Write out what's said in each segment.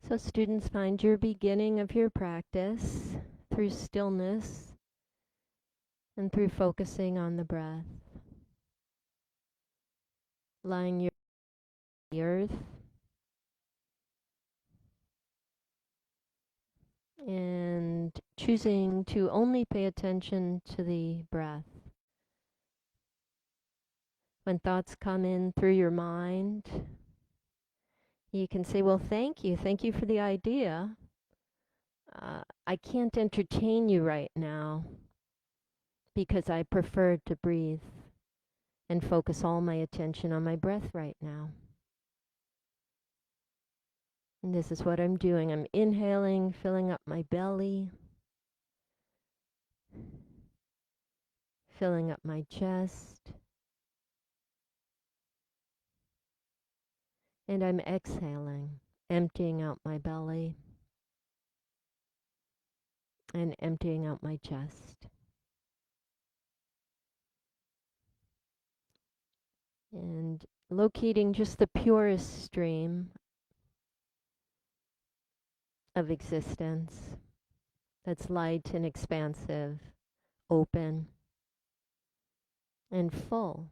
So students, find your beginning of your practice through stillness and through focusing on the breath. Lying your the earth and choosing to only pay attention to the breath. When thoughts come in through your mind, you can say, well, thank you. Thank you for the idea. I can't entertain you right now because I prefer to breathe and focus all my attention on my breath right now. And this is what I'm doing. I'm inhaling, filling up my belly, filling up my chest, and I'm exhaling, emptying out my belly and emptying out my chest. And locating just the purest stream of existence that's light and expansive, open and full.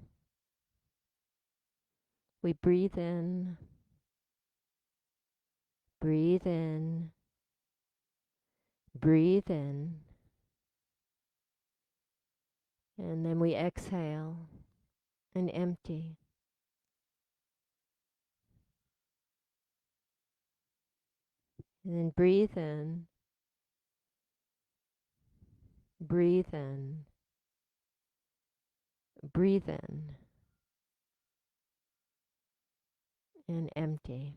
We breathe in, breathe in, breathe in, and then we exhale and empty. And then breathe in, breathe in, breathe in, and empty.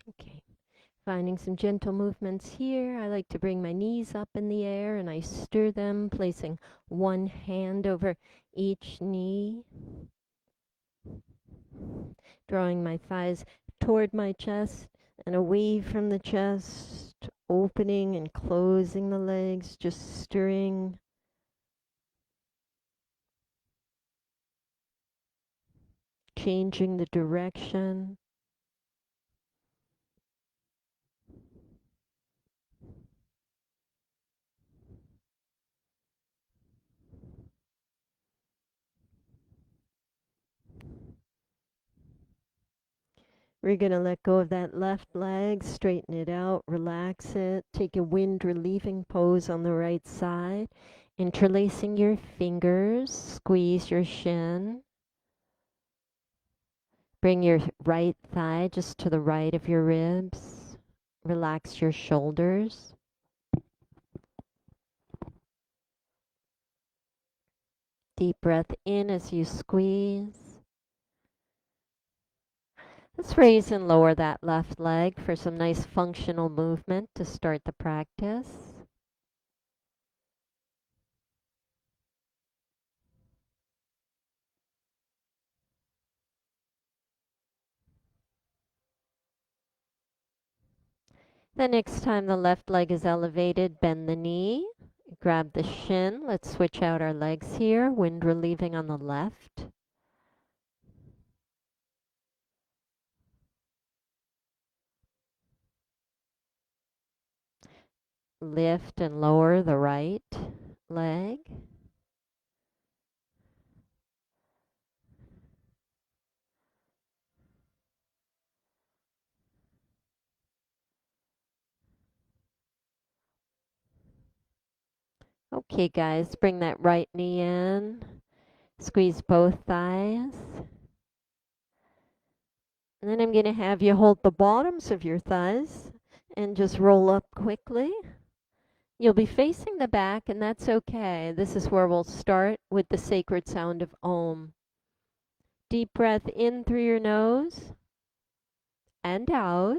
Okay. Finding some gentle movements here. I like to bring my knees up in the air and I stir them, placing one hand over each knee, drawing my thighs toward my chest and away from the chest, opening and closing the legs, just stirring, changing the direction. We're going to let go of that left leg, straighten it out, relax it, take a wind relieving pose on the right side, interlacing your fingers, squeeze your shin. Bring your right thigh just to the right of your ribs. Relax your shoulders. Deep breath in as you squeeze. Let's raise and lower that left leg for some nice functional movement to start the practice. The next time the left leg is elevated, bend the knee, grab the shin. Let's switch out our legs here. Wind relieving on the left. Lift and lower the right leg. Okay, guys, bring that right knee in. Squeeze both thighs. And then I'm going to have you hold the bottoms of your thighs and just roll up quickly. You'll be facing the back, and that's okay. This is where we'll start with the sacred sound of Om. Deep breath in through your nose and out.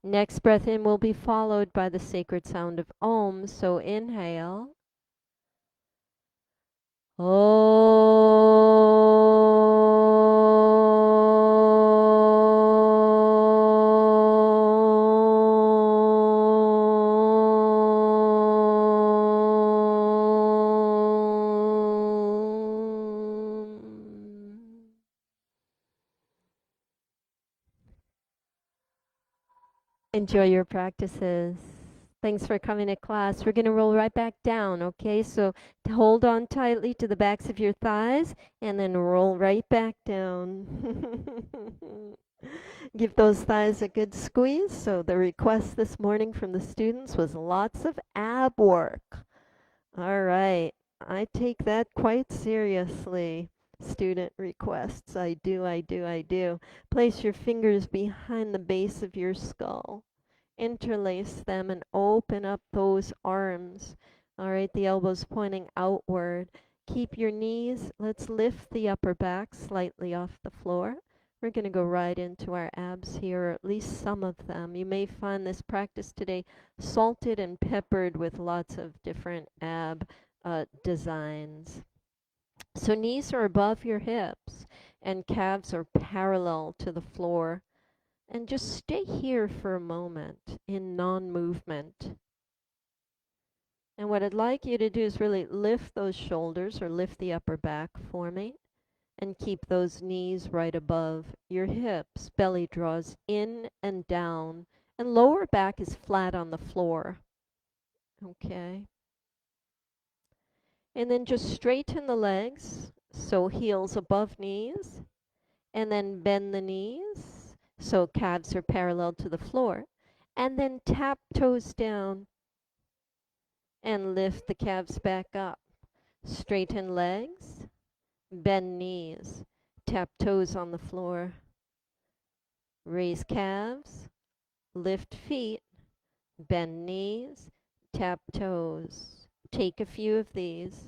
Next breath in will be followed by the sacred sound of Om. So inhale. Om. Enjoy your practices. Thanks for coming to class. We're going to roll right back down, okay? So hold on tightly to the backs of your thighs and then roll right back down. Give those thighs a good squeeze. So the request this morning from the students was lots of ab work. All right. I take that quite seriously. Student requests. I do, I do, I do. Place your fingers behind the base of your skull. Interlace them and open up those arms. All right, the elbows pointing outward. Keep your knees. Let's lift the upper back slightly off the floor. We're going to go right into our abs here, or at least some of them. You may find this practice today salted and peppered with lots of different ab designs. So knees are above your hips and calves are parallel to the floor. And just stay here for a moment in non-movement. And what I'd like you to do is really lift those shoulders or lift the upper back for me. And keep those knees right above your hips. Belly draws in and down. And lower back is flat on the floor. Okay. And then just straighten the legs. So heels above knees. And then bend the knees. So calves are parallel to the floor. And then tap toes down and lift the calves back up. Straighten legs, bend knees, tap toes on the floor. Raise calves, lift feet, bend knees, tap toes. Take a few of these.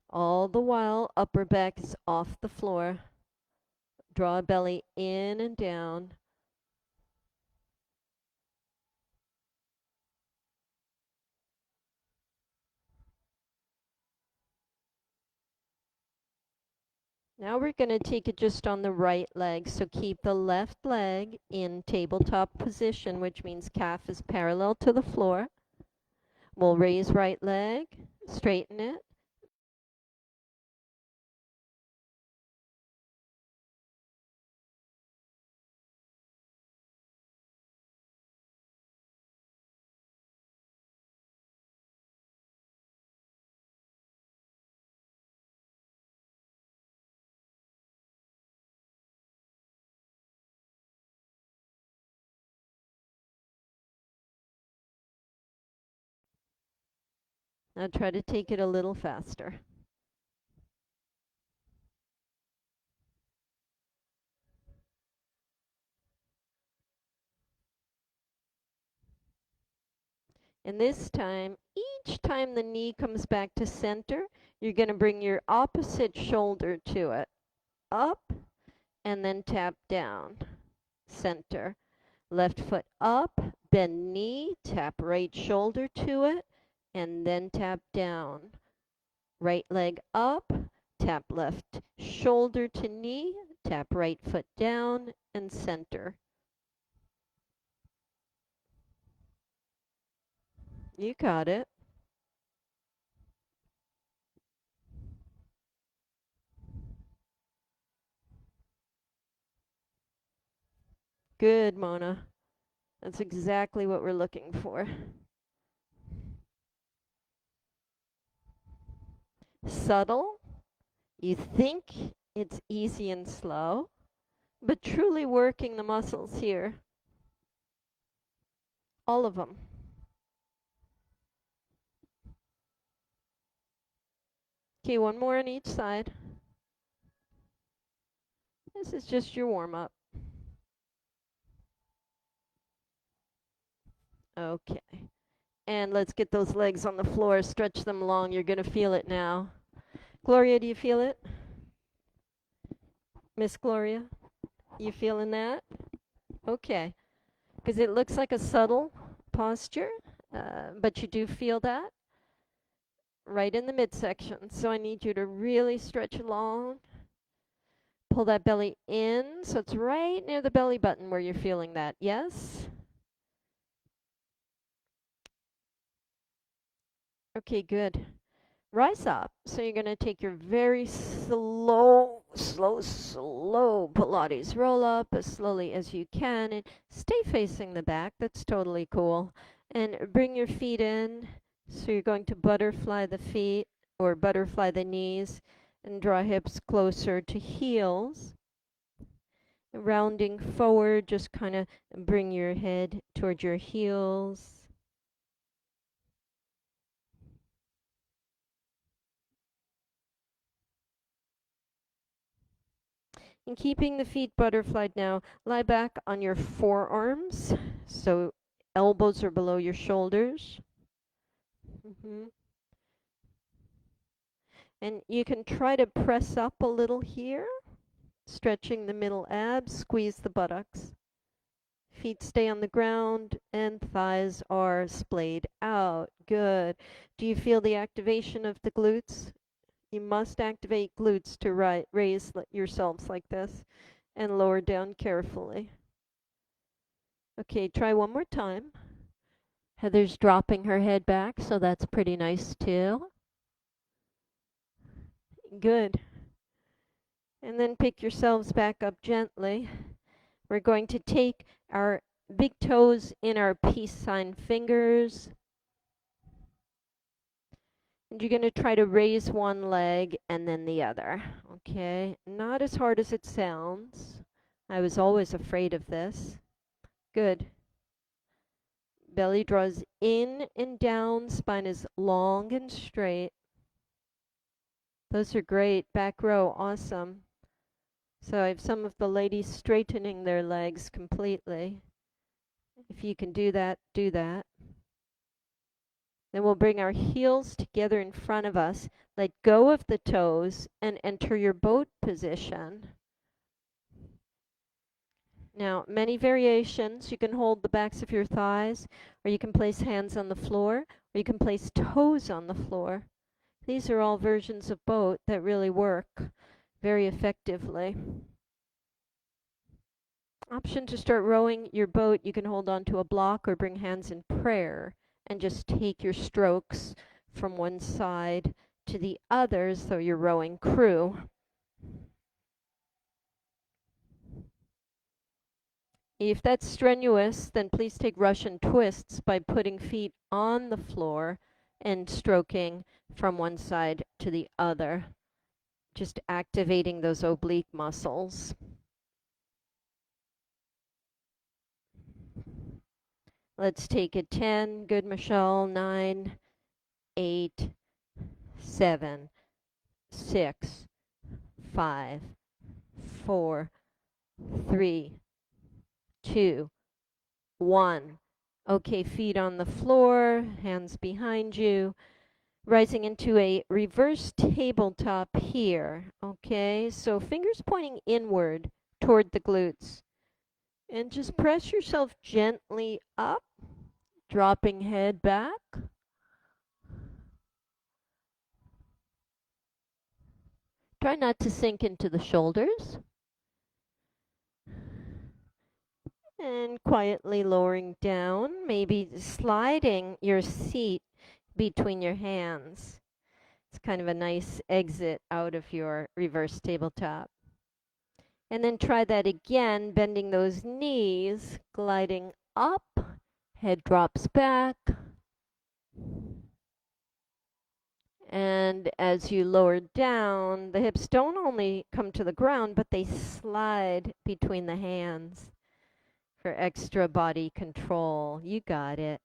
All the while, upper back is off the floor. Draw belly in and down. Now we're going to take it just on the right leg. So keep the left leg in tabletop position, which means calf is parallel to the floor. We'll raise right leg, straighten it. Now try to take it a little faster. And this time, each time the knee comes back to center, you're going to bring your opposite shoulder to it. Up and then tap down. Center. Left foot up, bend knee, tap right shoulder to it, and then tap down. Right leg up, tap left shoulder to knee, tap right foot down, and center. You got it. Good, Mona. That's exactly what we're looking for. Subtle. You think it's easy and slow, but truly working the muscles here. All of them. Okay, one more on each side. This is just your warm-up. Okay. And let's get those legs on the floor. Stretch them long. You're going to feel it now. Gloria, do you feel it? Miss Gloria, you feeling that? Okay. Because it looks like a subtle posture, but you do feel that right in the midsection. So I need you to really stretch long. Pull that belly in, so it's right near the belly button where you're feeling that. Yes? Okay, good. Rise up. So you're going to take your very slow Slow Pilates. Roll up as slowly as you can and stay facing the back. That's totally cool. And bring your feet in. So you're going to butterfly the feet or butterfly the knees and draw hips closer to heels. Rounding forward, just kind of bring your head toward your heels. And keeping the feet butterflied now, lie back on your forearms. So elbows are below your shoulders. hmm And you can try to press up a little here, stretching the middle abs, squeeze the buttocks. Feet stay on the ground and thighs are splayed out. Good. Do you feel the activation of the glutes? You must activate glutes to raise yourselves like this and lower down carefully. Okay, try one more time. Heather's dropping her head back, so that's pretty nice too. Good. And then pick yourselves back up gently. We're going to take our big toes in our peace sign fingers. And you're going to try to raise one leg and then the other. Okay? Not as hard as it sounds. I was always afraid of this. Good. Belly draws in and down. Spine is long and straight. Those are great. Back row. Awesome. So I have some of the ladies straightening their legs completely. If you can do that, do that. Then we'll bring our heels together in front of us. Let go of the toes and enter your boat position. Now, many variations. You can hold the backs of your thighs, or you can place hands on the floor, or you can place toes on the floor. These are all versions of boat that really work very effectively. Option to start rowing your boat, you can hold on to a block or bring hands in prayer and just take your strokes from one side to the other so you're rowing crew. If that's strenuous, then please take Russian twists by putting feet on the floor and stroking from one side to the other, just activating those oblique muscles. Let's take it 10. Good, Michelle. 9, 8, 7, 6, 5, 4, 3, 2, 1. Okay, feet on the floor, hands behind you. Rising into a reverse tabletop here. Okay, so fingers pointing inward toward the glutes. And just press yourself gently up, dropping head back. Try not to sink into the shoulders. And quietly lowering down, maybe sliding your seat between your hands. It's kind of a nice exit out of your reverse tabletop. And then try that again, bending those knees, gliding up, head drops back. And as you lower down, the hips don't only come to the ground, but they slide between the hands for extra body control. You got it.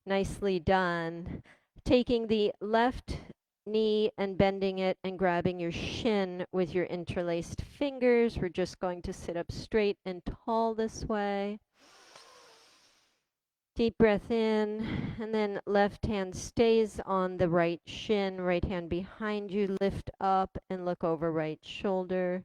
Nicely done. Taking the left knee and bending it and grabbing your shin with your interlaced fingers. We're just going to sit up straight and tall this way. Deep breath in, and then left hand stays on the right shin, right hand behind you. Lift up and look over right shoulder.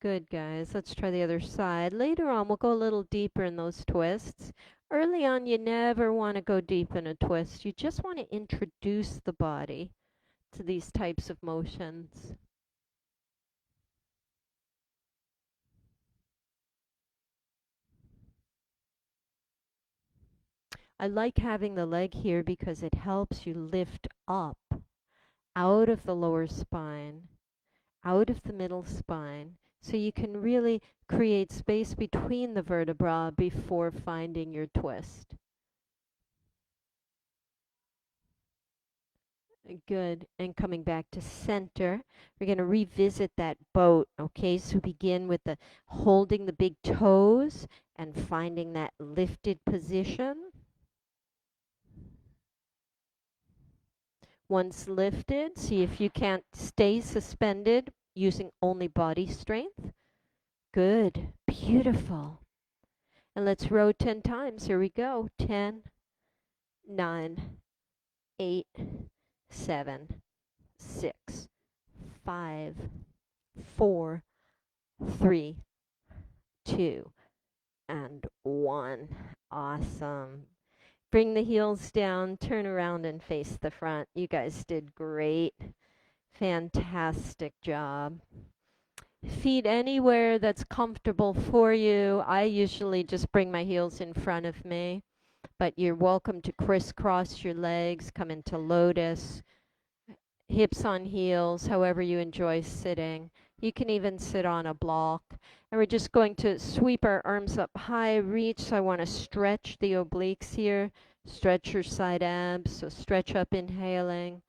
Good, guys. Let's try the other side. Later on, we'll go a little deeper in those twists. Early on, you never want to go deep in a twist. You just want to introduce the body to these types of motions. I like having the leg here because it helps you lift up out of the lower spine, out of the middle spine, so you can really create space between the vertebra before finding your twist. Good. And coming back to center, we're going to revisit that boat. Okay, so begin with the holding the big toes and finding that lifted position. Once lifted, see if you can't stay suspended using only body strength. Good. Beautiful. And let's row 10 times. Here we go. 10, 9, 8, 7, 6, 5, 4, 3, 2, and 1. Awesome. Bring the heels down, turn around and face the front. You guys did great. Fantastic job. Feet anywhere that's comfortable for you. I usually just bring my heels in front of me, but you're welcome to crisscross your legs, come into lotus, hips on heels, however you enjoy sitting. You can even sit on a block. And we're just going to sweep our arms up high, reach. So I want to stretch the obliques here. Stretch your side abs. So stretch up, inhaling.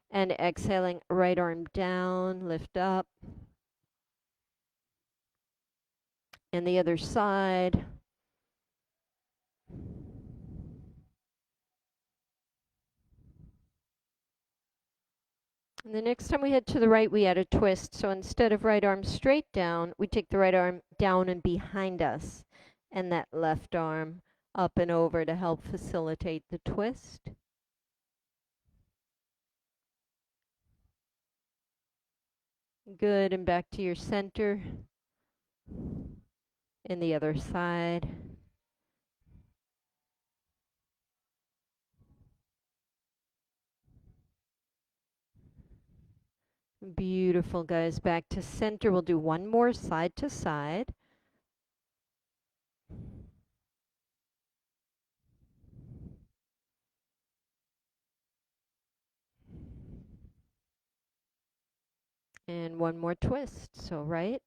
And exhaling, right arm down, lift up. And the other side. And the next time we head to the right, we add a twist. So instead of right arm straight down, we take the right arm down and behind us, and that left arm up and over to help facilitate the twist. Good, and back to your center. And the other side. Beautiful, guys. Back to center. We'll do one more side to side. And one more twist. So right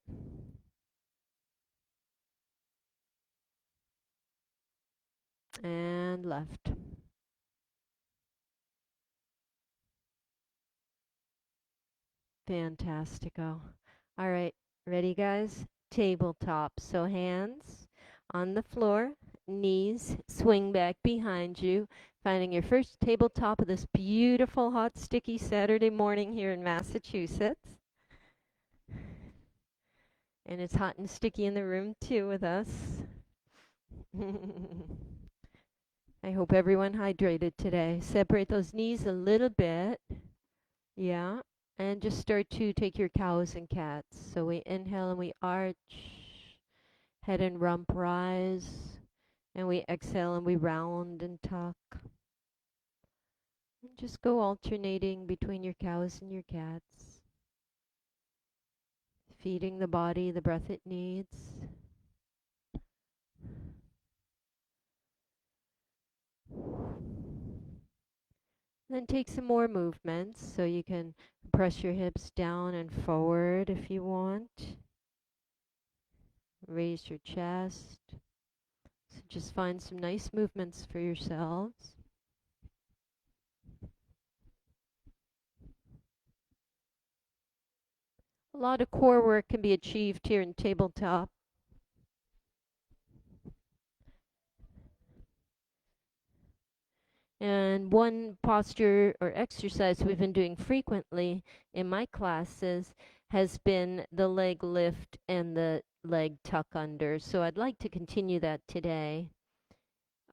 and left. Fantastico. All right, ready, guys? Tabletop. So hands on the floor, knees swing back behind you, finding your first tabletop of this beautiful, hot, sticky Saturday morning here in Massachusetts. And it's hot and sticky in the room too with us. I hope everyone hydrated today. Separate those knees a little bit. Yeah. And just start to take your cows and cats. So we inhale and we arch. Head and rump rise. And we exhale and we round and tuck. And just go alternating between your cows and your cats. Feeding the body the breath it needs. Then take some more movements, so you can press your hips down and forward if you want. Raise your chest. So just find some nice movements for yourselves. A lot of core work can be achieved here in tabletop. And one posture or exercise we've been doing frequently in my classes has been the leg lift and the leg tuck under. So I'd like to continue that today.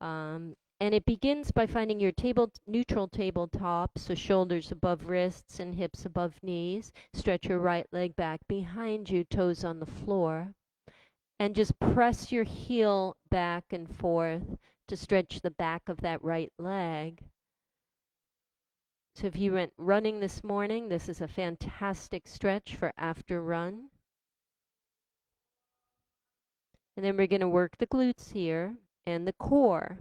And it begins by finding your neutral tabletop, so shoulders above wrists and hips above knees. Stretch your right leg back behind you, toes on the floor. And just press your heel back and forth to stretch the back of that right leg. So if you went running this morning, this is a fantastic stretch for after run. And then we're going to work the glutes here and the core.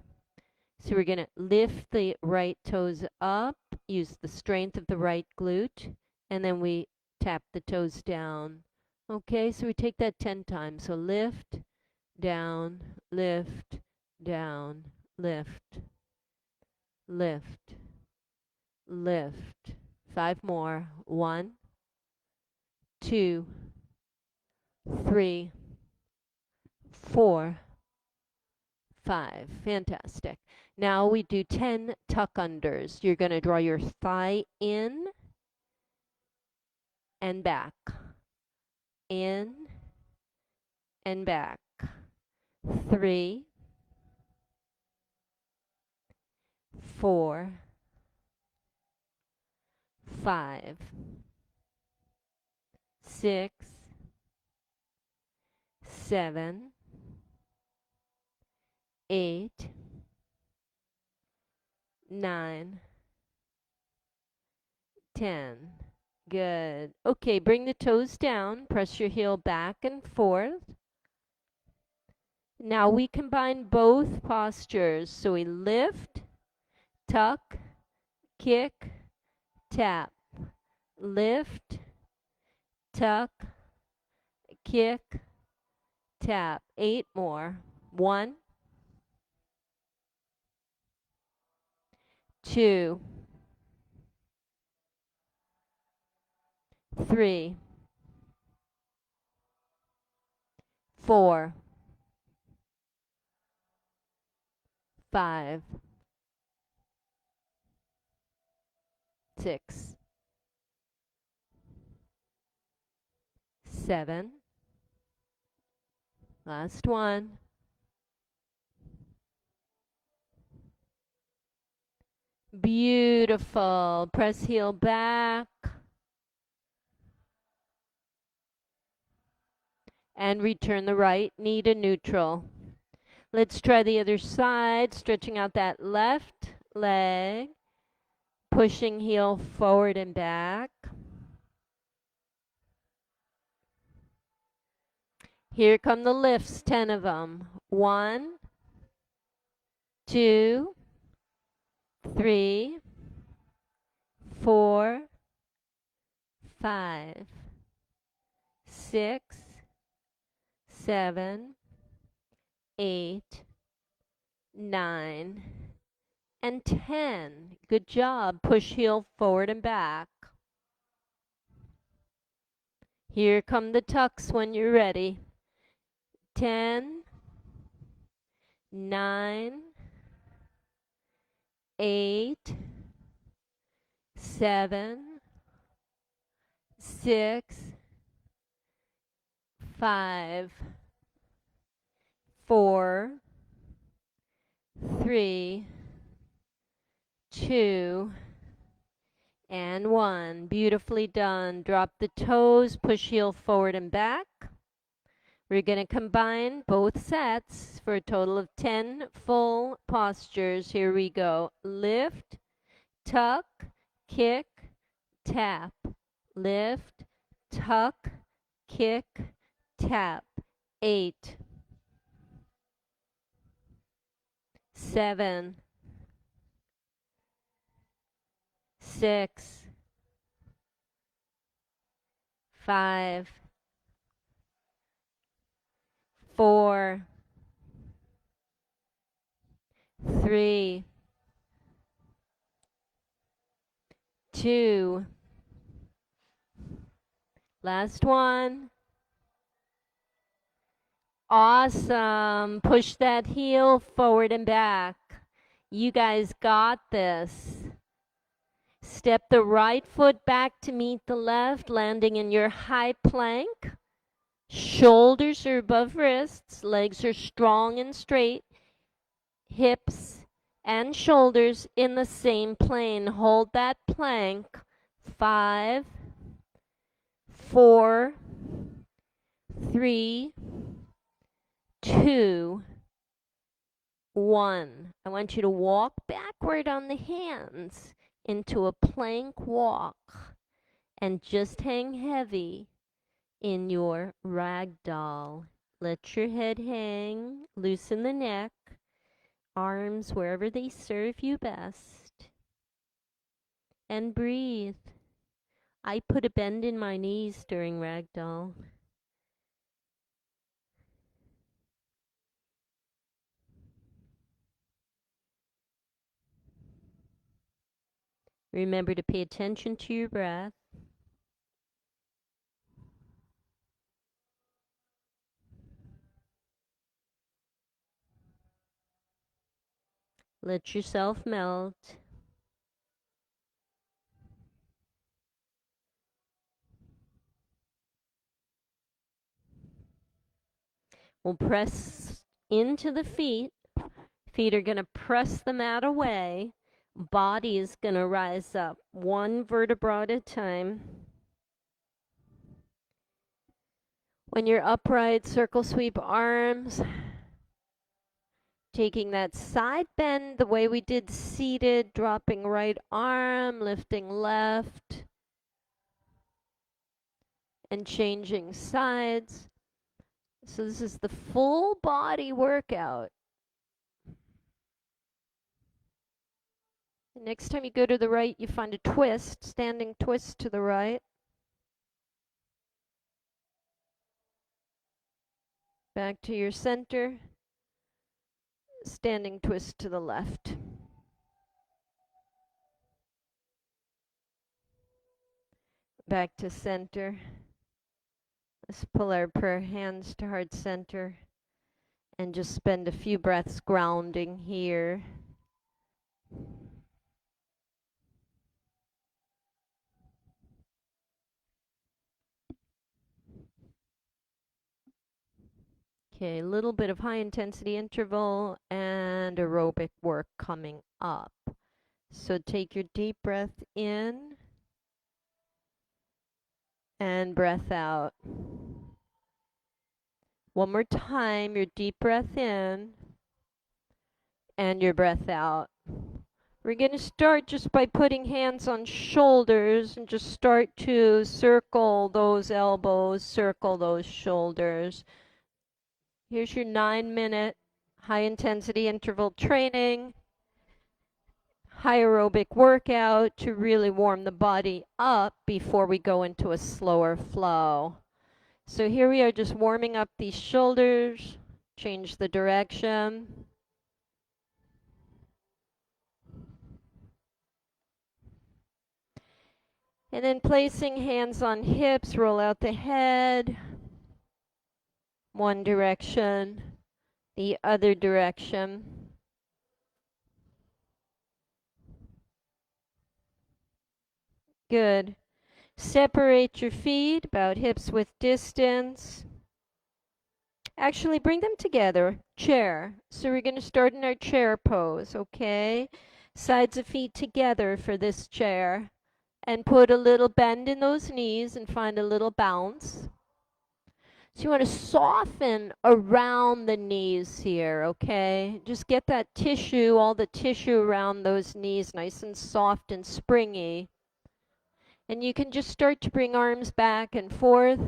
So we're going to lift the right toes up, use the strength of the right glute, and then we tap the toes down. Okay, so we take that 10 times. So lift, down, lift, down, lift, lift, lift. 5 more. 1, 2, 3, 4, 5. Fantastic. Now we do 10 tuck unders. You're going to draw your thigh in and back, in and back. 3, 4, 5, 6, 7, 8, 9, 10. Good. Okay, bring the toes down. Press your heel back and forth. Now we combine both postures. So we lift, tuck, kick, tap. Lift, tuck, kick, tap. 8 more. 1, 2, 3, 4, 5, 6, 7. Last one. Beautiful. Press heel back. And return the right knee to neutral. Let's try the other side, stretching out that left leg, pushing heel forward and back. Here come the lifts, 10 of them. 1, 2, 3, 4, 5, 6, 7, 8, 9, and 10. Good job. Push heel forward and back. Here come the tucks when you're ready. 10, 9, 8, 7, 6, 5, 4, 3, 2, and 1. Beautifully done. Drop the toes, push heel forward and back. We're going to combine both sets for a total of 10 full postures. Here we go. Lift, tuck, kick, tap. Lift, tuck, kick, tap. 8, 7, 6, 5, 4, 3, 2. Last one. Awesome. Push that heel forward and back. You guys got this. Step the right foot back to meet the left, landing in your high plank. Shoulders are above wrists, legs are strong and straight, hips and shoulders in the same plane. Hold that plank. 5, 4, 3, 2, 1. I want you to walk backward on the hands into a plank walk and just hang heavy in your ragdoll. Let your head hang, loosen the neck. arms wherever they serve you best. And breathe. I put a bend in my knees during ragdoll. Remember to pay attention to your breath. Let yourself melt. We'll press into the feet. Feet are going to press the mat away. Body is going to rise up one vertebra at a time. When you're upright, circle sweep arms. Taking that side bend the way we did seated, dropping right arm, lifting left, and changing sides. So this is the full body workout. The next time you go to the right, you find a twist, standing twist to the right. Back to your center, standing twist to the left. Back to center. Let's pull our prayer hands to heart center and just spend a few breaths grounding here. Okay, a little bit of high intensity interval and aerobic work coming up. So take your deep breath in and breath out. One more time, your deep breath in and your breath out. We're going to start just by putting hands on shoulders and just start to circle those elbows, circle those shoulders. Here's your 9-minute high-intensity interval training, high aerobic workout to really warm the body up before we go into a slower flow. So here we are just warming up these shoulders, change the direction. And then placing hands on hips, roll out the head. One direction, the other direction. Good. Separate your feet about hips width distance. Actually, bring them together. Chair. So we're going to start in our chair pose, okay? Sides of feet together for this chair. And put a little bend in those knees and find a little bounce. So you want to soften around the knees here, okay? Just get that tissue, all the tissue around those knees nice and soft and springy. And you can just start to bring arms back and forth.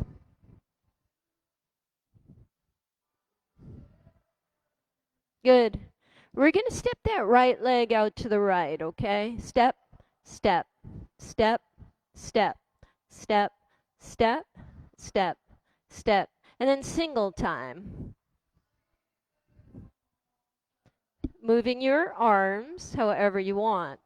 Good. We're going to step that right leg out to the right, okay? Step, step, step, step, step, step, step, step. And then single time. Moving your arms however you want.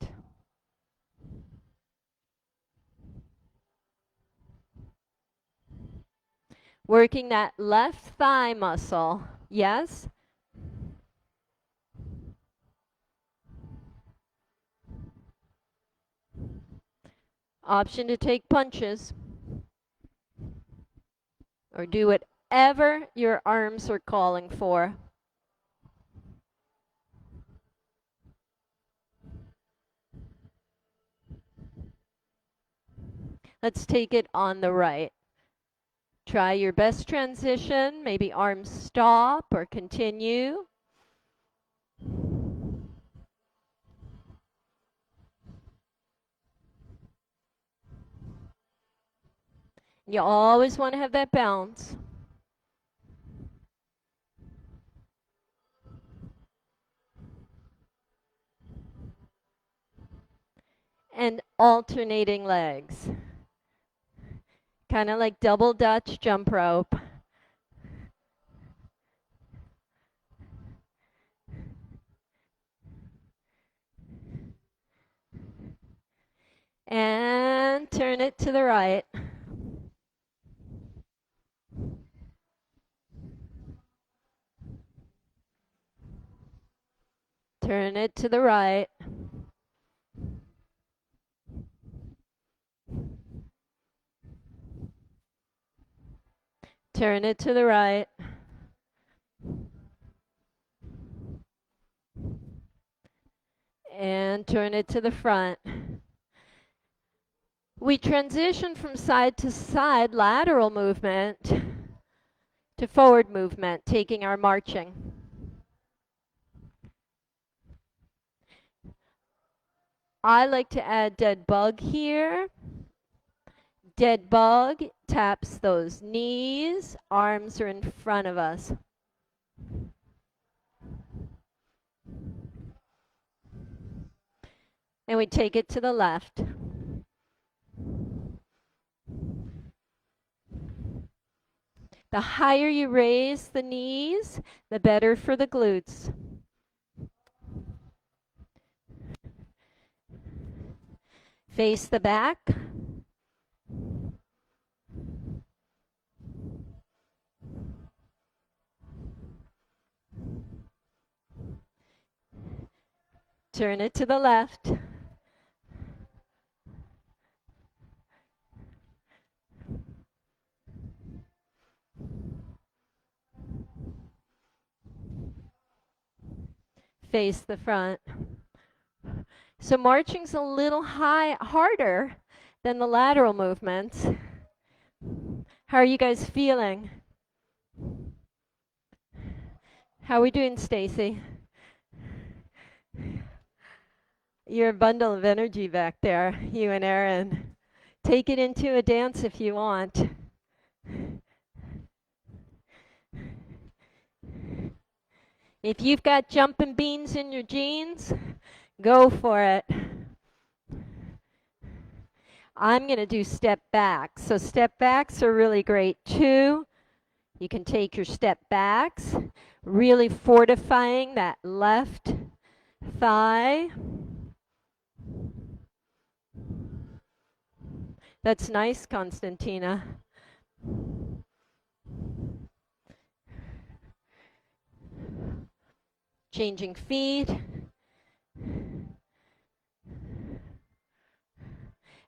Working that left thigh muscle. Yes? Option to take punches. Or do whatever your arms are calling for. Let's take it on the right. Try your best transition. Maybe arms stop or continue. You always want to have that bounce. alternating legs. Kind of like double Dutch jump rope. And turn it to the right. Turn it to the right. Turn it to the right. And turn it to the front. We transition from side to side lateral movement to forward movement, taking our marching. I like to add dead bug here. Dead bug taps those knees, arms are in front of us. And we take it to the left. The higher you raise the knees, the better for the glutes. Face the back. Turn it to the left. Face the front. So marching's a little harder than the lateral movements. How are you guys feeling? How are we doing, Stacy? You're a bundle of energy back there, you and Erin. Take it into a dance if you want. If you've got jumping beans in your jeans, go for it. I'm going to do step backs. So step backs are really great too. You can take your step backs, really fortifying that left thigh. That's nice, Constantina. Changing feet.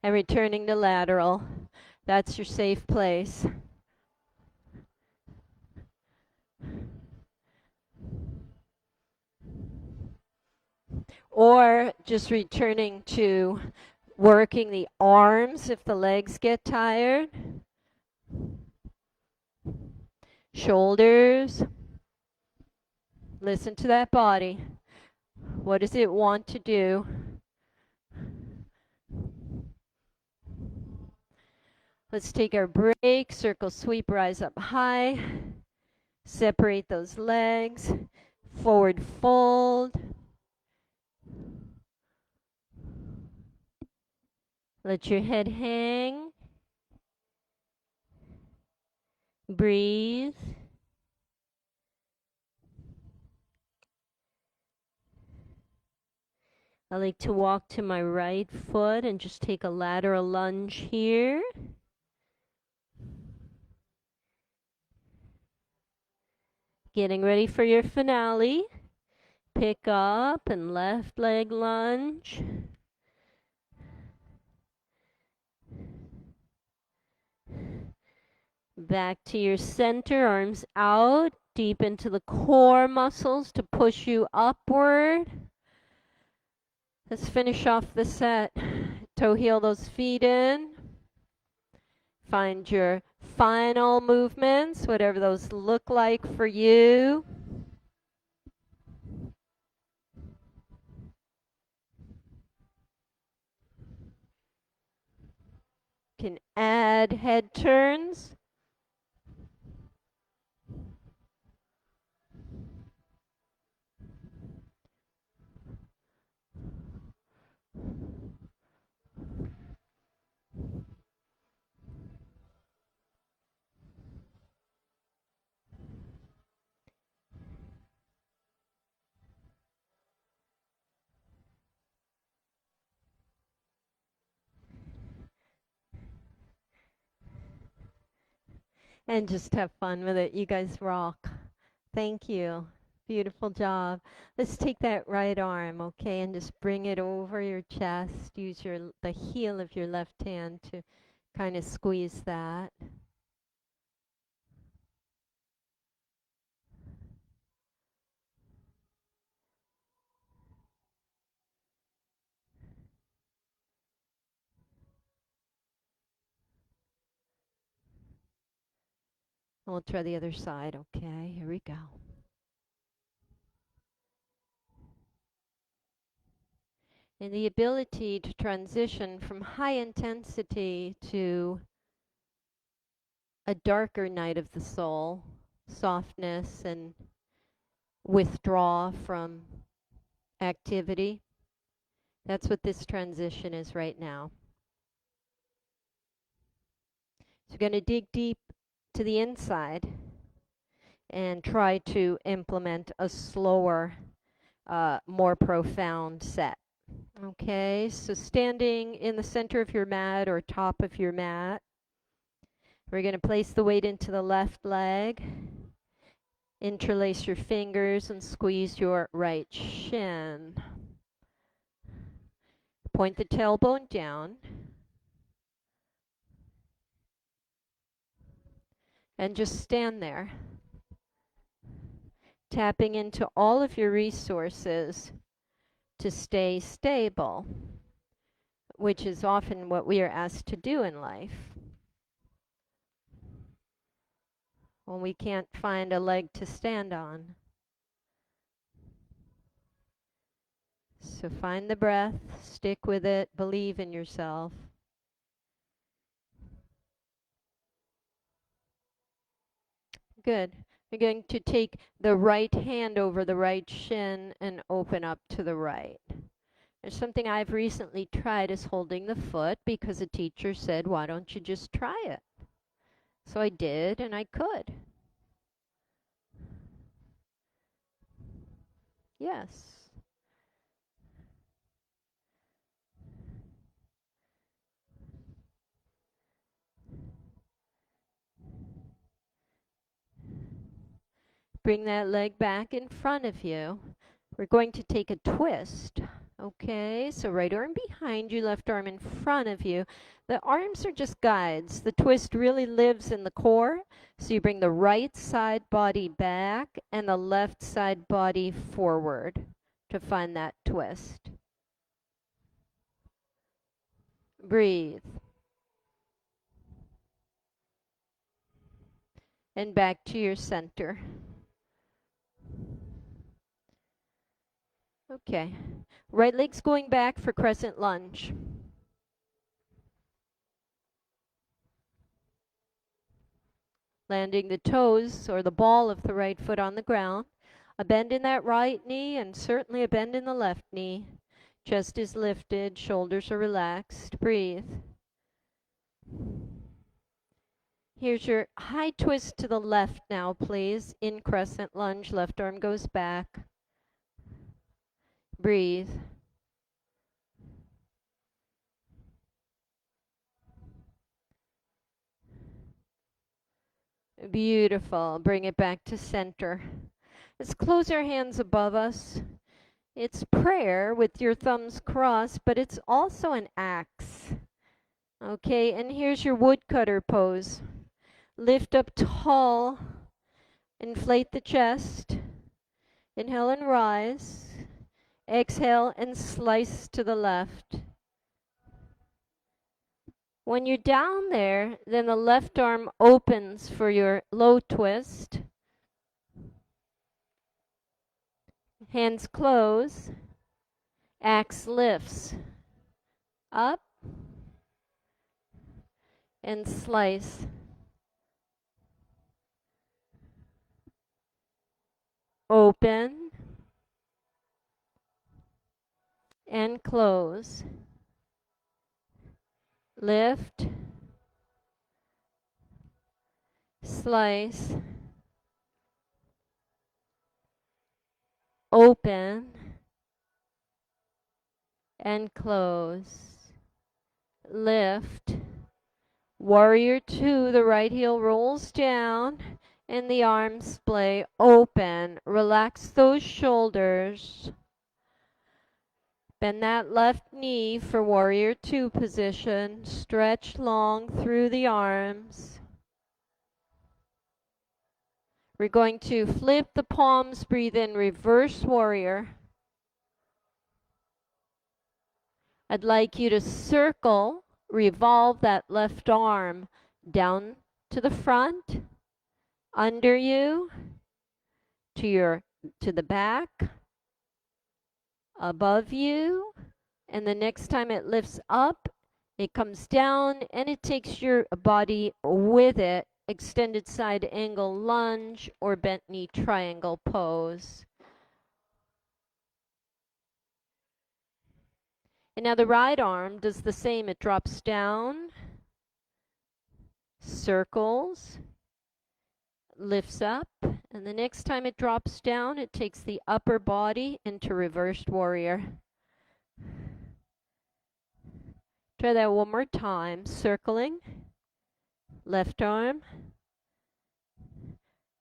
And returning to lateral. That's your safe place. Or just returning to working the arms if the legs get tired. Shoulders. Listen to that body. What does it want to do? Let's take our break. Circle sweep, rise up high. Separate those legs. Forward fold. Let your head hang. Breathe. I like to walk to my right foot and just take a lateral lunge here. Getting ready for your finale. Pick up and left leg lunge. Back to your center, arms out, deep into the core muscles to push you upward. Let's finish off the set. Toe heel those feet in. Find your final movements, whatever those look like for you. Can add head turns. And just have fun with it. You guys rock. Thank you. Beautiful job. Let's take that right arm, okay, and just bring it over your chest. Use the heel of your left hand to kind of squeeze that. And we'll try the other side, okay? Here we go. And the ability to transition from high intensity to a darker night of the soul, softness and withdraw from activity. That's what this transition is right now. So we're going to dig deep to the inside and try to implement a slower, more profound set. Okay, so standing in the center of your mat or top of your mat, we're going to place the weight into the left leg, interlace your fingers and squeeze your right shin. Point the tailbone down and just stand there, tapping into all of your resources to stay stable, which is often what we are asked to do in life. When we can't find a leg to stand on. So find the breath, stick with it, believe in yourself. Good. You're going to take the right hand over the right shin and open up to the right. There's something I've recently tried is holding the foot because a teacher said, why don't you just try it? So I did, and I could. Yes. Bring that leg back in front of you. We're going to take a twist. Okay, so right arm behind you, left arm in front of you. The arms are just guides. The twist really lives in the core. So you bring the right side body back and the left side body forward to find that twist. Breathe. And back to your center. Okay. Right leg's going back for crescent lunge. Landing the toes or the ball of the right foot on the ground. A bend in that right knee and certainly a bend in the left knee. Chest is lifted, shoulders are relaxed. Breathe. Here's your high twist to the left now, please. In crescent lunge, left arm goes back. Breathe. Beautiful. Bring it back to center. Let's close our hands above us. It's prayer with your thumbs crossed, but it's also an axe. Okay, and here's your woodcutter pose. Lift up tall, inflate the chest. Inhale and rise. Exhale and slice to the left. When you're down there, then the left arm opens for your low twist. Hands close. Axe lifts. Up. And slice. Open. And close. Lift. Slice. Open. And close. Lift. Warrior two, the right heel rolls down and the arms splay open. Relax those shoulders. Bend that left knee for warrior two position. Stretch long through the arms. We're going to flip the palms, breathe in reverse warrior. I'd like you to circle, revolve that left arm down to the front, under you, to the back, above you, and the next time it lifts up, it comes down and it takes your body with it. Extended side angle lunge or bent knee triangle pose. And now the right arm does the same. It drops down, circles, lifts up, and the next time it drops down, it takes the upper body into reversed warrior. Try that one more time. Circling, left arm.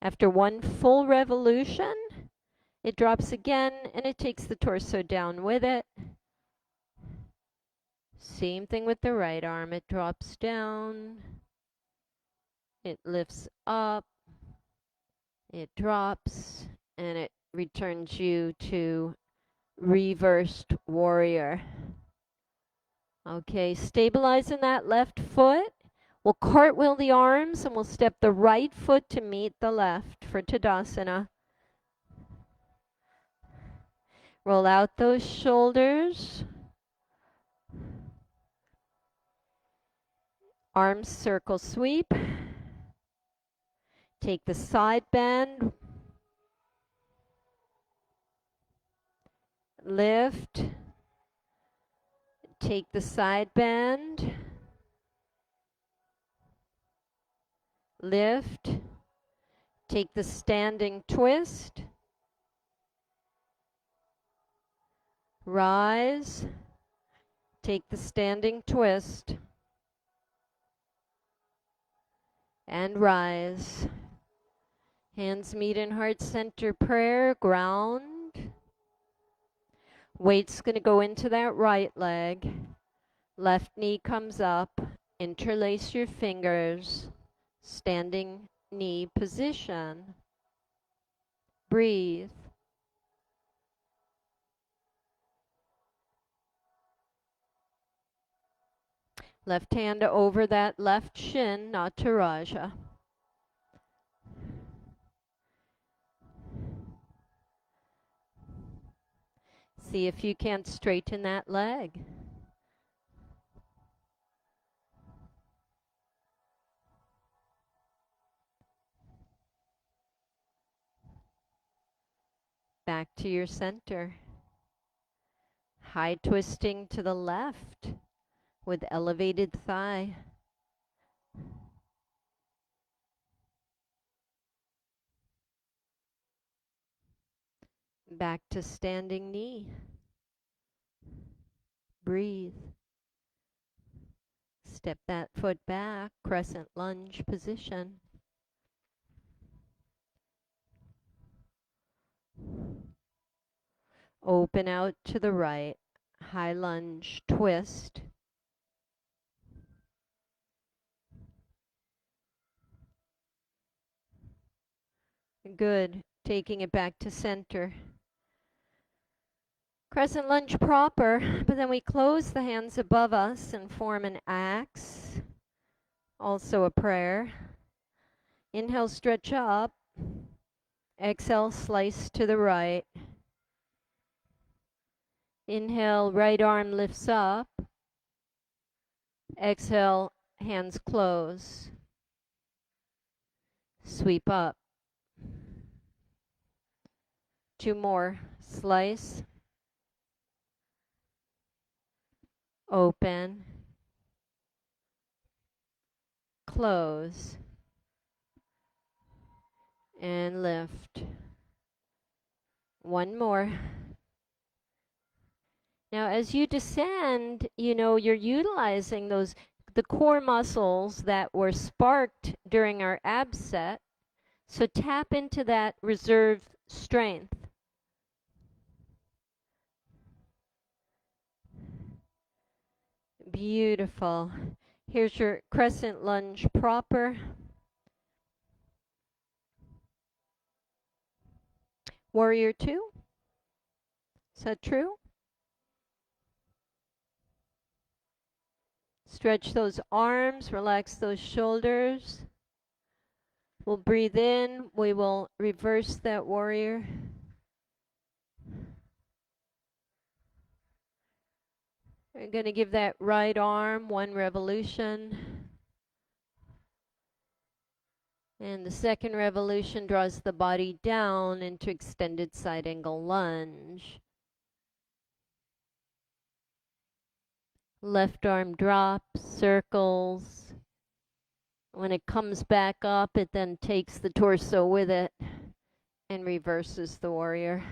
After one full revolution, it drops again and it takes the torso down with it. Same thing with the right arm. It drops down, it lifts up, it drops, and it returns you to reversed warrior. Okay, stabilizing that left foot. We'll cartwheel the arms and we'll step the right foot to meet the left for Tadasana. Roll out those shoulders. Arms circle sweep. Take the side bend. Lift. Take the side bend. Lift. Take the standing twist. Rise. Take the standing twist. And rise. Hands meet in heart center prayer. Ground. Weight's going to go into that right leg. Left knee comes up. Interlace your fingers. Standing knee position. Breathe. Left hand over that left shin, Nataraja. See if you can't straighten that leg. Back to your center. High twisting to the left with elevated thigh. Back to standing knee. Breathe. Step that foot back, crescent lunge position. Open out to the right, high lunge, twist. Good, taking it back to center. Crescent lunge proper, but then we close the hands above us and form an axe, also a prayer. Inhale, stretch up. Exhale, slice to the right. Inhale, right arm lifts up. Exhale, hands close. Sweep up. Two more. Slice. Open. Close. And lift. One more. Now as you descend, you're utilizing those the core muscles that were sparked during our ab set. So tap into that reserve strength. Beautiful. Here's your crescent lunge proper. Warrior 2. Is that true? Stretch those arms, relax those shoulders. We'll breathe in. We will reverse that warrior. We're going to give that right arm 1 revolution. And the second revolution draws the body down into extended side angle lunge. Left arm drops, circles. When it comes back up, it then takes the torso with it and reverses the warrior.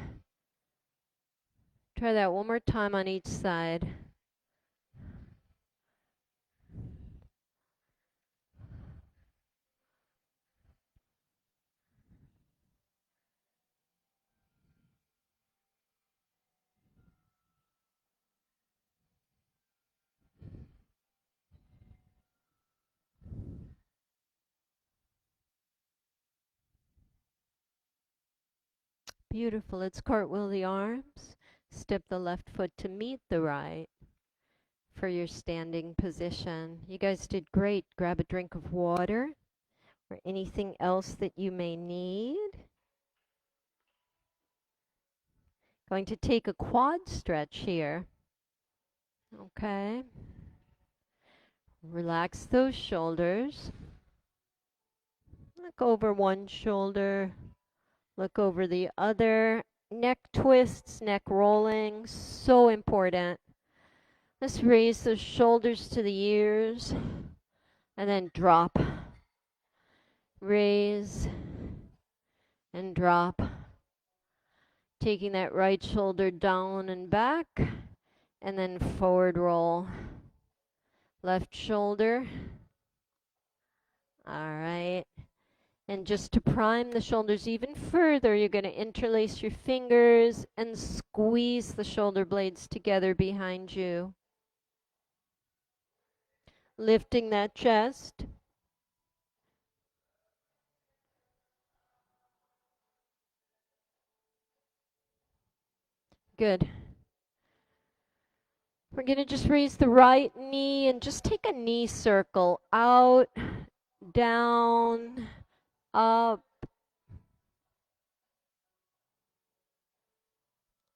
Try that one more time on each side. Beautiful. Let's cartwheel the arms. Step the left foot to meet the right for your standing position. You guys did great. Grab a drink of water or anything else that you may need. Going to take a quad stretch here. Okay. Relax those shoulders. Look over one shoulder. Look over the other. Neck twists, neck rolling, so important. Let's raise those shoulders to the ears and then drop. Raise and drop. Taking that right shoulder down and back and then forward roll. Left shoulder. All right. And just to prime the shoulders even further, you're going to interlace your fingers and squeeze the shoulder blades together behind you. Lifting that chest. Good. We're going to just raise the right knee and just take a knee circle. Out, down, up.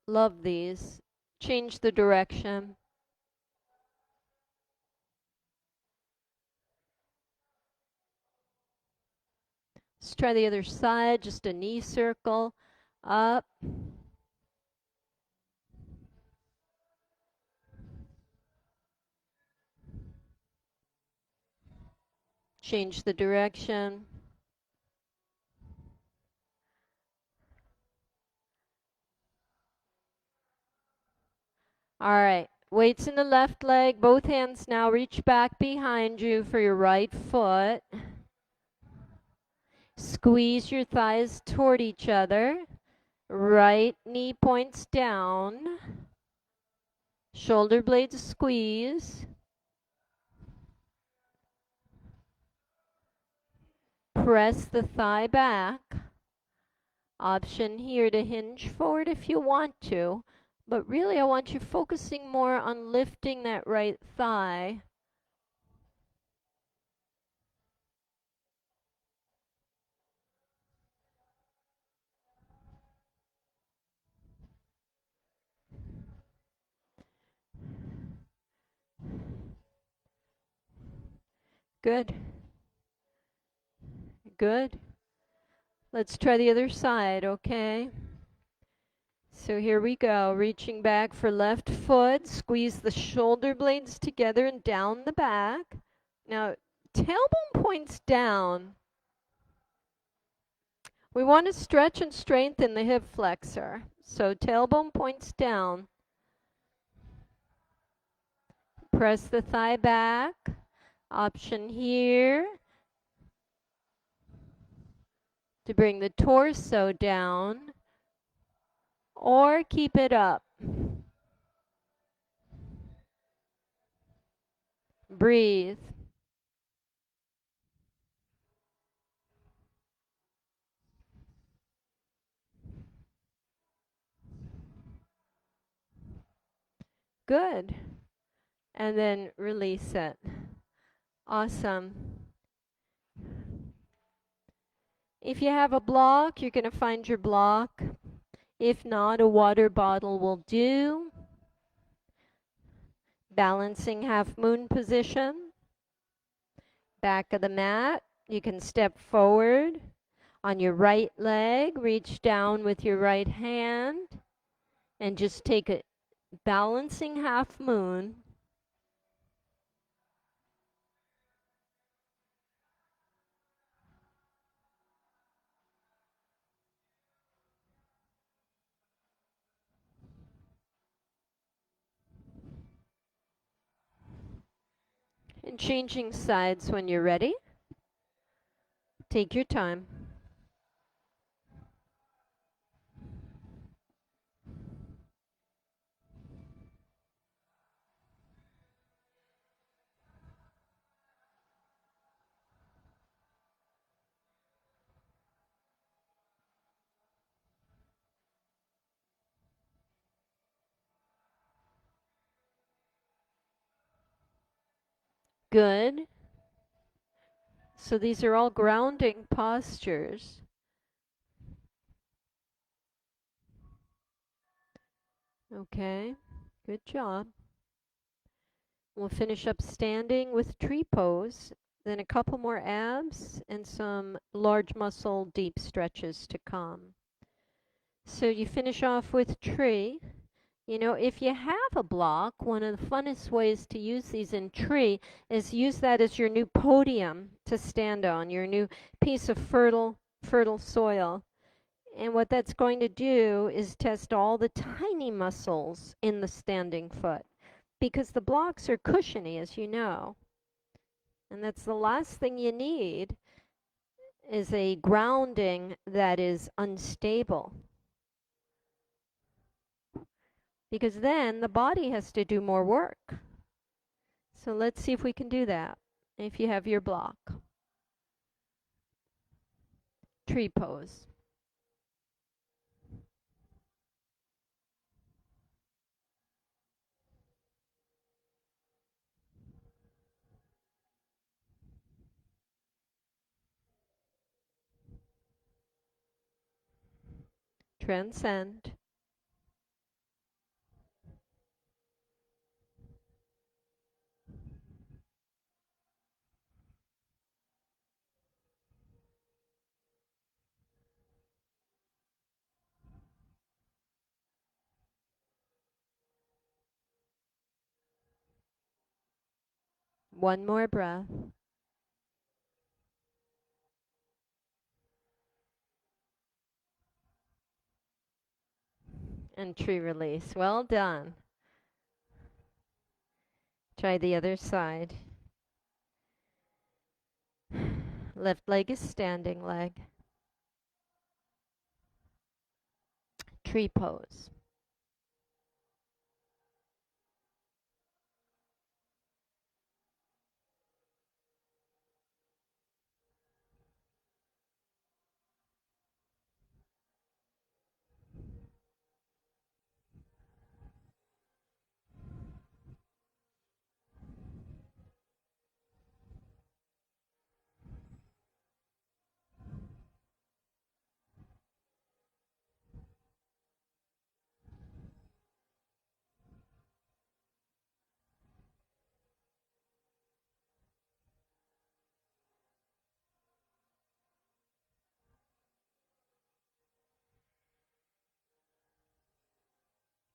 Love these. Change the direction. Let's try the other side. Just a knee circle. Up. Change the direction. All right. Weights in the left leg. Both hands now reach back behind you for your right foot. Squeeze your thighs toward each other. Right knee points down. Shoulder blades squeeze. Press the thigh back. Option here to hinge forward if you want to, but really I want you focusing more on lifting that right thigh. Good. Good. Let's try the other side, okay? So here we go, reaching back for left foot, squeeze the shoulder blades together and down the back. Now, tailbone points down. We want to stretch and strengthen the hip flexor. So tailbone points down. Press the thigh back. Option here to bring the torso down or keep it up. Breathe. Good. And then release it. Awesome. If you have a block, you're going to find your block. If not, a water bottle will do. Balancing half moon position. Back of the mat. You can step forward on your right leg. Reach down with your right hand and just take a balancing half moon. And changing sides when you're ready. Take your time. Good. So these are all grounding postures. Okay, good job. We'll finish up standing with tree pose, then a couple more abs and some large muscle deep stretches to come. So you finish off with tree. You know, if you have a block, one of the funnest ways to use these in tree is use that as your new podium to stand on, your new piece of fertile soil. And what that's going to do is test all the tiny muscles in the standing foot because the blocks are cushiony, as you know. And that's the last thing you need is a grounding that is unstable. Because then the body has to do more work. So let's see if we can do that. If you have your block. Tree pose. Transcend. One more breath. And tree release. Well done. Try the other side. Left leg is standing leg. Tree pose.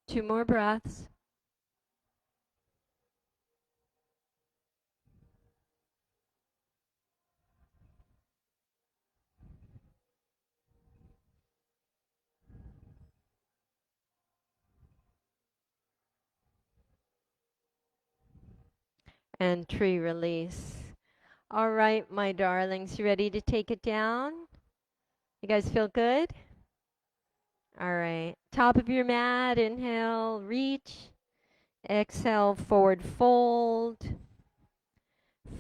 Two more breaths. And tree release. All right, my darlings, you ready to take it down? You guys feel good? All right. Top of your mat, inhale, reach. Exhale, forward fold.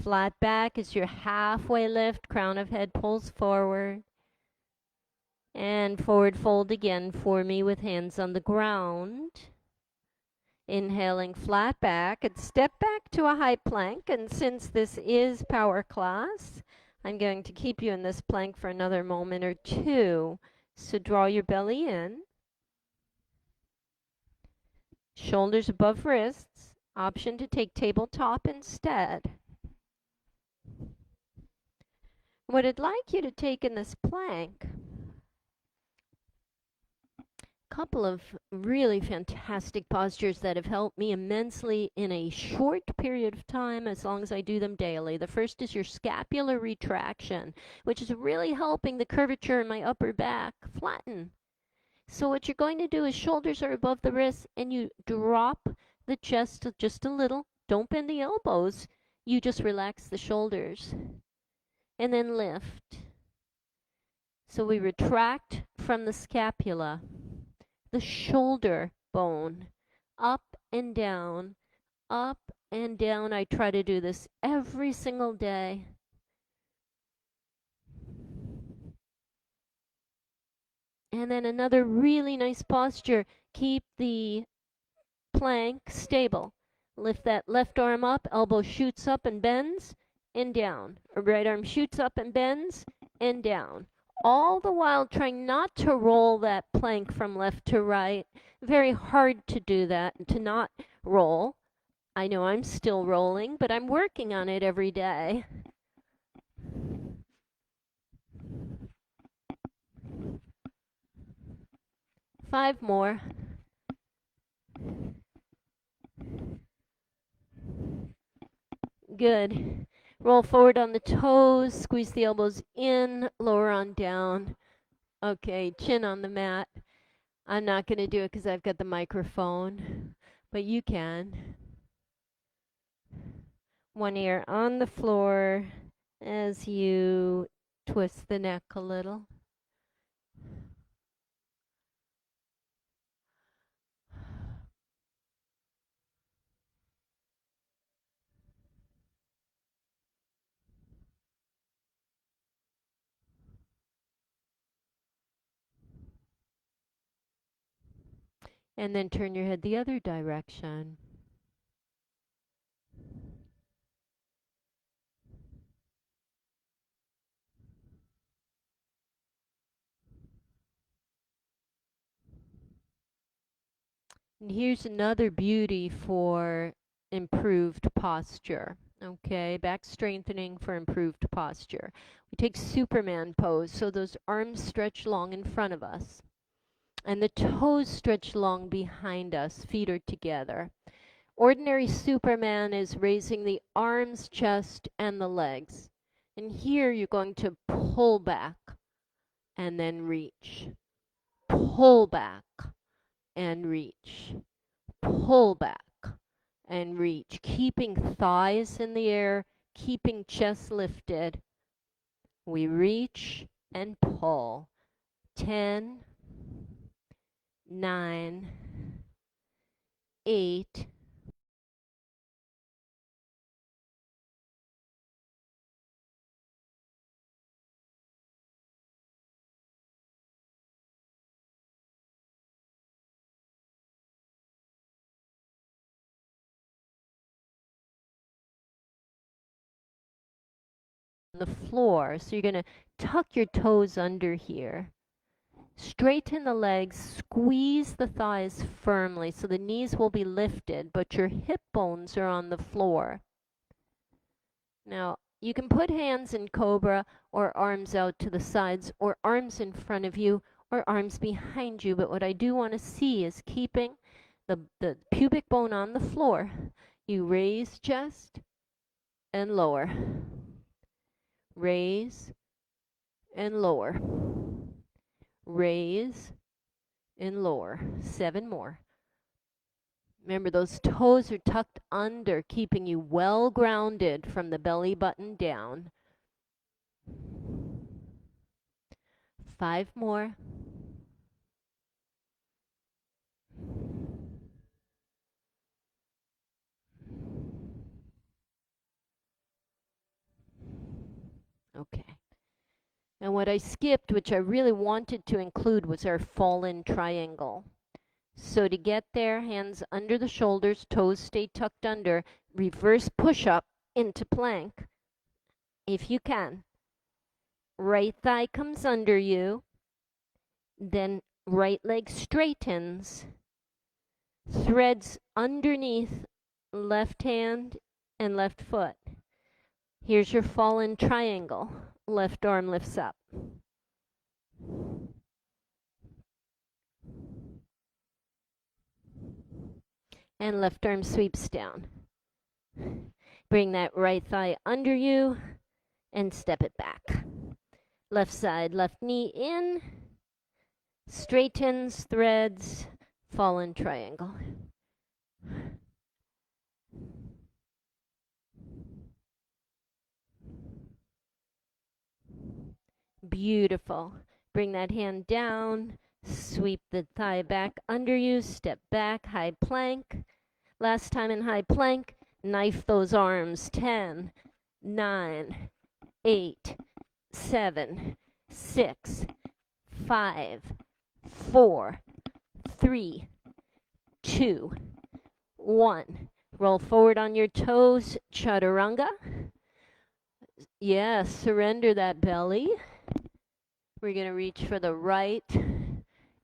Flat back as your halfway lift, crown of head pulls forward. And forward fold again for me with hands on the ground. Inhaling flat back and step back to a high plank. And since this is power class, I'm going to keep you in this plank for another moment or two. So draw your belly in. Shoulders above wrists. Option to take tabletop instead. What I'd like you to take in this plank, couple of really fantastic postures that have helped me immensely in a short period of time as long as I do them daily. The first is your scapular retraction, which is really helping the curvature in my upper back flatten. So what you're going to do is shoulders are above the wrists and you drop the chest just a little. Don't bend the elbows. You just relax the shoulders and then lift. So we retract from the scapula, the shoulder bone, up and down, up and down. I try to do this every single day. And then another really nice posture. Keep the plank stable. Lift that left arm up, elbow shoots up and bends, and down. Right arm shoots up and bends, and down. All the while trying not to roll that plank from left to right. Very hard to do that and to not roll. I know I'm still rolling, but I'm working on it every day. Five more. Good. Roll forward on the toes, squeeze the elbows in, lower on down. Okay, chin on the mat. I'm not going to do it because I've got the microphone, but you can. One ear on the floor as you twist the neck a little. And then turn your head the other direction. And here's another beauty for improved posture. Okay, back strengthening for improved posture. We take Superman pose, so those arms stretch long in front of us. And the toes stretch long behind us, feet are together. Ordinary Superman is raising the arms, chest, and the legs. And here you're going to pull back and then reach. Pull back and reach. Pull back and reach. Keeping thighs in the air, keeping chest lifted. We reach and pull. 10, 9, 8, on the floor. So you're going to tuck your toes under here. Straighten the legs, squeeze the thighs firmly so the knees will be lifted, but your hip bones are on the floor. Now, you can put hands in cobra or arms out to the sides or arms in front of you or arms behind you, but what I do want to see is keeping the pubic bone on the floor. You raise chest and lower. Raise and lower. Raise and lower. 7 more. Remember, those toes are tucked under, keeping you well grounded from the belly button down. 5 more. Okay. And what I skipped, which I really wanted to include, was our fallen triangle. So to get there, hands under the shoulders, toes stay tucked under, reverse push-up into plank, if you can. Right thigh comes under you, then right leg straightens, threads underneath left hand and left foot. Here's your fallen triangle. Left arm lifts up. And left arm sweeps down. Bring that right thigh under you and step it back. Left side, left knee in, straightens, threads, fallen triangle. Beautiful. Bring that hand down, sweep the thigh back under you, step back, high plank. Last time in high plank, knife those arms. 10, 9, 8, 7, 6, 5, 4, 3, 2, 1. Roll forward on your toes, chaturanga. Yes, surrender that belly. We're going to reach for the right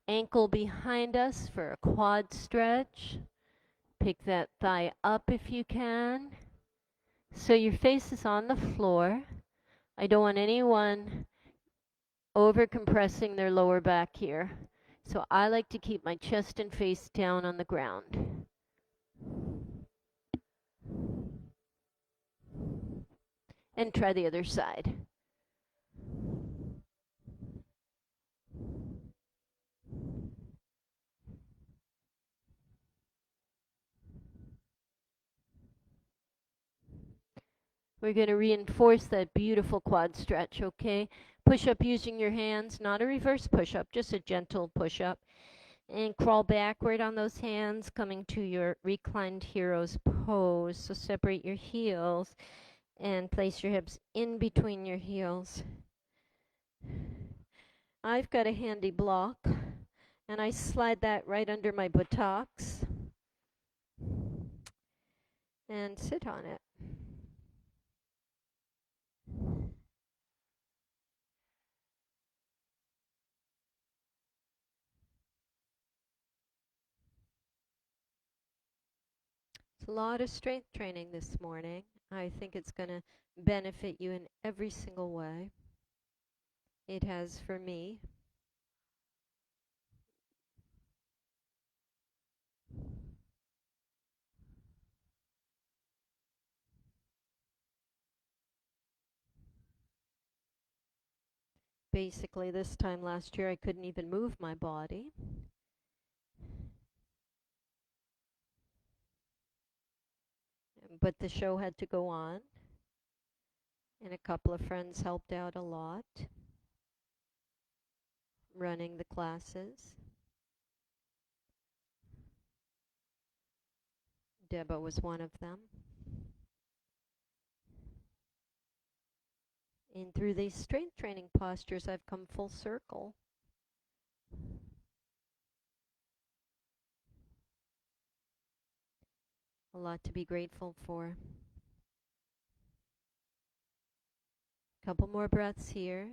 ankle behind us for a quad stretch. Pick that thigh up if you can. So your face is on the floor. I don't want anyone over compressing their lower back here. So I like to keep my chest and face down on the ground. And try the other side. We're going to reinforce that beautiful quad stretch, okay? Push up using your hands, not a reverse push up, just a gentle push up. And crawl backward on those hands, coming to your reclined hero's pose. So separate your heels and place your hips in between your heels. I've got a handy block, and I slide that right under my buttocks and sit on it. It's a lot of strength training this morning. I think it's going to benefit you in every single way. It has for me. Basically, this time last year, I couldn't even move my body. But the show had to go on, and a couple of friends helped out a lot, running the classes. Deba was one of them. And through these strength training postures, I've come full circle. A lot to be grateful for. Couple more breaths here.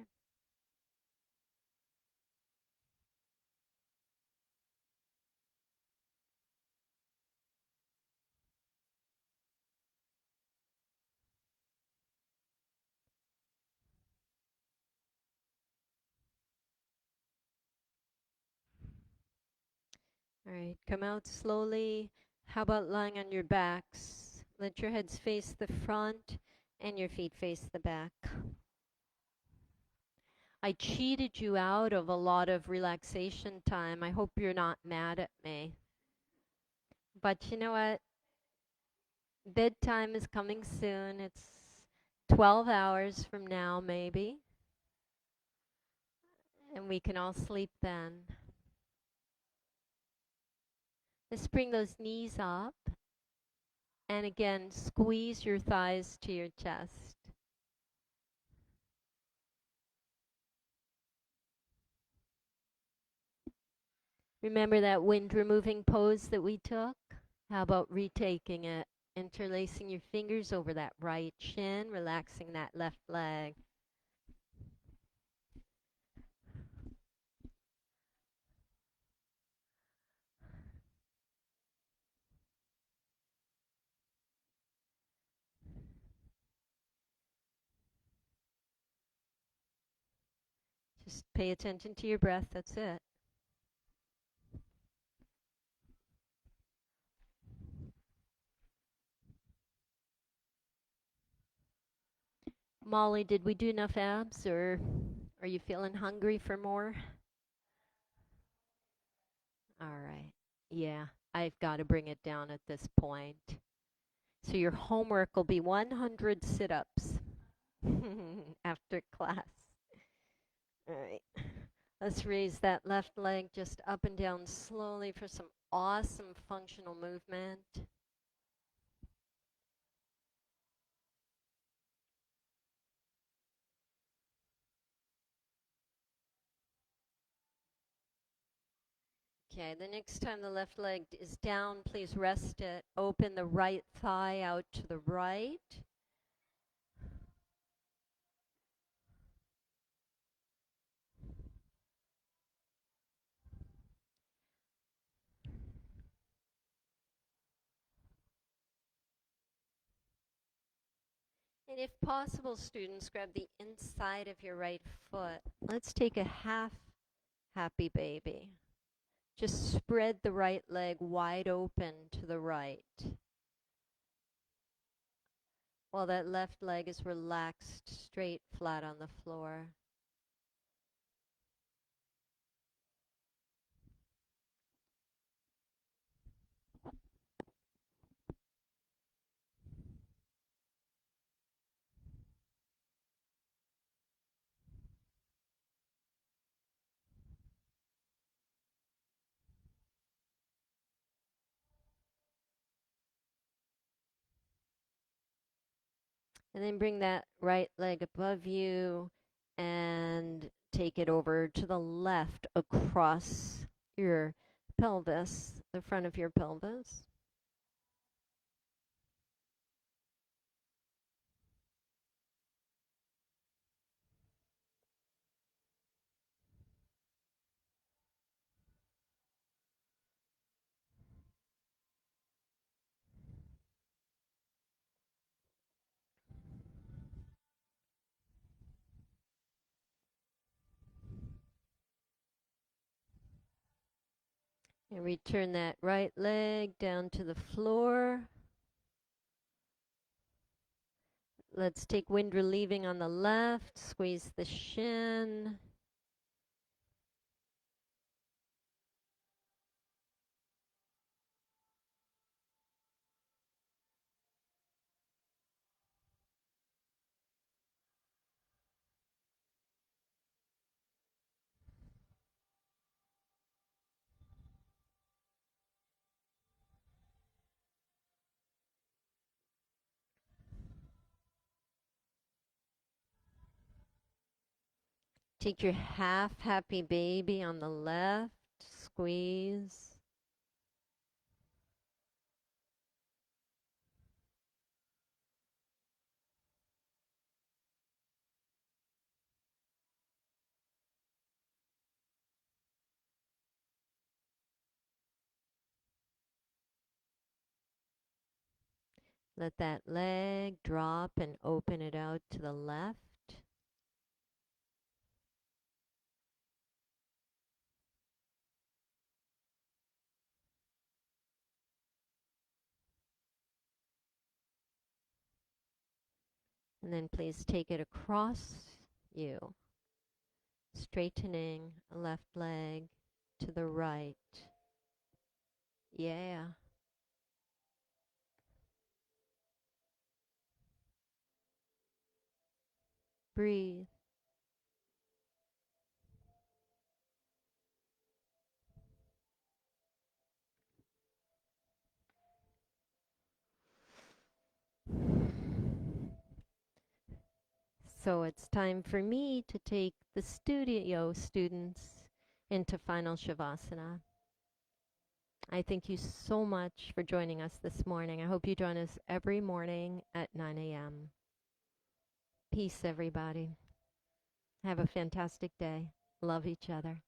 All right, come out slowly. How about lying on your backs? Let your heads face the front and your feet face the back. I cheated you out of a lot of relaxation time. I hope you're not mad at me. But you know what? Bedtime is coming soon. It's 12 hours from now, maybe, and we can all sleep then. Let's bring those knees up, and again, squeeze your thighs to your chest. Remember that wind removing pose that we took? How about retaking it? Interlacing your fingers over that right shin, relaxing that left leg. Just pay attention to your breath, that's it. Molly, did we do enough abs, or are you feeling hungry for more? All right. Yeah, I've got to bring it down at this point. So your homework will be 100 sit-ups after class. All right. Let's raise that left leg just up and down slowly for some awesome functional movement. Okay, the next time the left leg is down, please rest it. Open the right thigh out to the right. And if possible, students, grab the inside of your right foot. Let's take a half happy baby. Just spread the right leg wide open to the right, while that left leg is relaxed straight flat on the floor. And then bring that right leg above you and take it over to the left across your pelvis, the front of your pelvis. And return that right leg down to the floor. Let's take wind relieving on the left, squeeze the shin. Take your half happy baby on the left, squeeze. Let that leg drop and open it out to the left. And then please take it across you, straightening left leg to the right. Yeah. Breathe. So it's time for me to take the studio students into final Shavasana. I thank you so much for joining us this morning. I hope you join us every morning at 9 a.m. Peace, everybody. Have a fantastic day. Love each other.